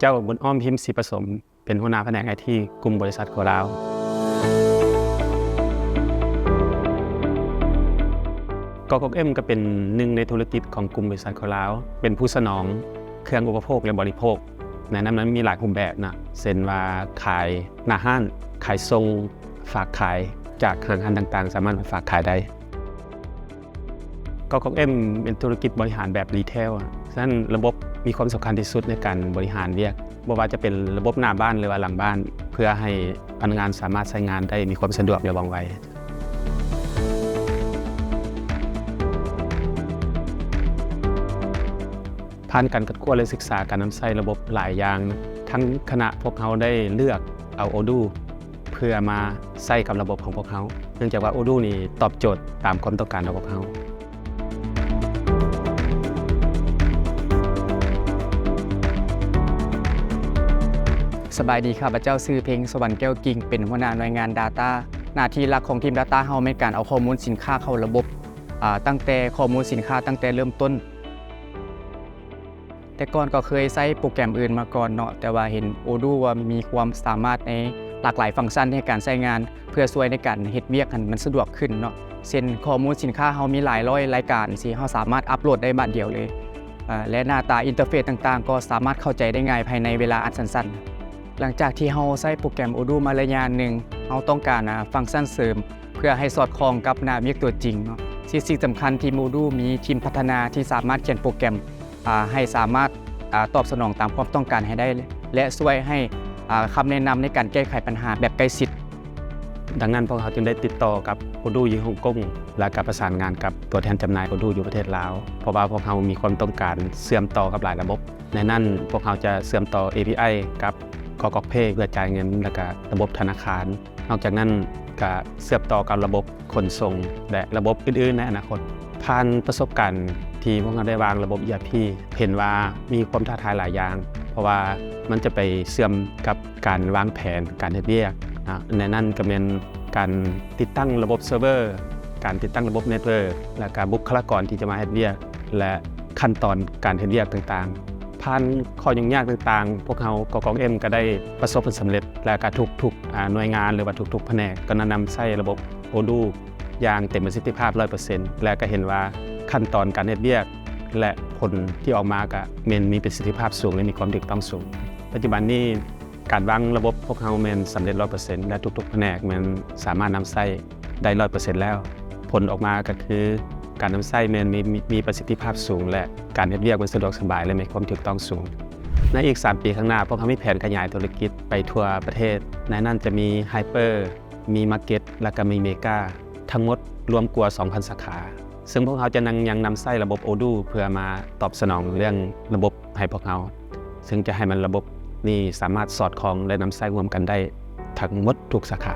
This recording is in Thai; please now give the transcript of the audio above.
เจ้าบุญอ้อมพิมพ์ศรีประสมเป็นหัวหน้าแผนก IT กลุ่มบริษัทโคลาวกกเอ็มก็เป็นหนึ่งในธุรกิจของกลุ่มบริษัทโคลาวเป็นผู้สนองเครื่องอุปโภคและบริโภคในนั้นมีหลายรูปแบบนะเช่นว่าขายหน้าห้านขายทรงฝากขายจากห้างต่างๆสามารถฝากขายได้กกเอ็มเป็นธุรกิจบริหารแบบรีเทลฉะนั้นระบบมีความสำคัญที่สุดในการบริหารเรียกบ่ว่าจะเป็นระบบหน้าบ้านหรือว่าหลังบ้านเพื่อให้พนักงานสามารถใช้งานได้มีความสะดวกและว่องไวผ่านการคัดกรองและศึกษาการนำใช้ระบบหลายอย่างทั้งคณะพวกเขาได้เลือกเอาโอดูเพื่อมาใช้กับระบบของพวกเขาเนื่องจากว่าโอดูนี่ตอบโจทย์ตามความต้องการของพวกเขาสบายดีครับเจ้าซื้อเพลงสวรรค์แก้วกิ่งเป็นหัวหน้าหน่วยงาน Data หน้าที่หลักของทีม Data เฮาในการเอาข้อมูลสินค้าเข้าระบบตั้งแต่ข้อมูลสินค้าตั้งแต่เริ่มต้นแต่ก่อนก็เคยใช้โปรแกรมอื่นมาก่อนเนาะแต่ว่าเห็น Odoo ว่ามีความสามารถในหลากหลายฟังก์ชันในการใช้งานเพื่อช่วยในการเฮ็ดเวียกให้มันสะดวกขึ้นเนาะเช่นข้อมูลสินค้าเฮามีหลายร้อยรายการสิเฮาสามารถอัปโหลดได้บัดเดียวเลยและหน้าตาอินเทอร์เฟซต่างๆก็สามารถเข้าใจได้ง่ายภายในเวลาอันสั้นๆหลังจากที่เราใช้โปรแกรม Odoo มาระยะหนึ่งเราต้องการฟังก์ชันเสริมเพื่อให้สอดคล้องกับหน้าเวียกตัวจริงเนาะสิ่งสำคัญที่ Odoo มีทีมพัฒนาที่สามารถเขียนโปรแกรมให้สามารถตอบสนองตามความต้องการให้ได้และช่วยให้คำแนะนำในการแก้ไขปัญหาแบบใกล้ชิดดังนั้นพวกเขาจึงได้ติดต่อกับ Odoo อยู่ฮ่องกงและกับประสานงานกับตัวแทนจำหน่าย Odoo อยู่ประเทศลาวเพราะว่าพวกเขามีความต้องการเชื่อมต่อกับหลายระบบในนั้นพวกเขาจะเชื่อมต่อ API กับGok Pay เพื่อจ่ายเงินและก็ระบบธนาคารนอกจากนั้นก็เชื่อมต่อกับระบบขนส่งและระบบอื่นๆในอนาคตผ่านประสบการณ์ที่พวกเราได้วางระบบ ERP เห็นว่ามีความท้าทายหลายอย่างเพราะว่ามันจะไปเชื่อมกับการวางแผนการเฮ็ดเวียกในนั้นก็เป็นการติดตั้งระบบเซิร์ฟเวอร์การติดตั้งระบบเน็ตเวิร์กและการบุคลากรที่จะมาเฮ็ดเวียกและขั้นตอนการเฮ็ดเวียกต่างๆผ่านข้อยุ่งยากต่างๆพวกเขากกเอ็มก็ได้ประสบผลสำเร็จและก็ทุกๆหน่วยงานหรือว่าทุกๆแผนกก็นำใช้ระบบ Odoo อย่างเต็มประสิทธิภาพ 100% และก็เห็นว่าขั้นตอนการเฮ็ดเวียกและผลที่ออกมาก็มีประสิทธิภาพสูงและมีความถูกต้องสูงปัจจุบันนี้การวางระบบพวกเขาสำเร็จ 100% และทุกๆแผนกสามารถนำใช้ได้ 100% แล้วผลออกมาก็คือการนำใช้มีประสิทธิภาพสูงและการเฮ็ดเวียกสะดวกสบายและมีความถูกต้องสูงในอีก3ปีข้างหน้าพวกเขามีแผนขยายธุรกิจไปทั่วประเทศในนั้นจะมีไฮเปอร์มีมาร์เก็ตและก็มีเมกาทั้งหมดรวมกว่า 2,000 สาขาซึ่งพวกเขาจะยังนำใช้ระบบ Odoo เพื่อมาตอบสนองเรื่องระบบให้พวกเขาซึ่งจะให้มันระบบนี้สามารถสอดคล้องและนำใช้ร่วมกันได้ทั้งหมดทุกสาขา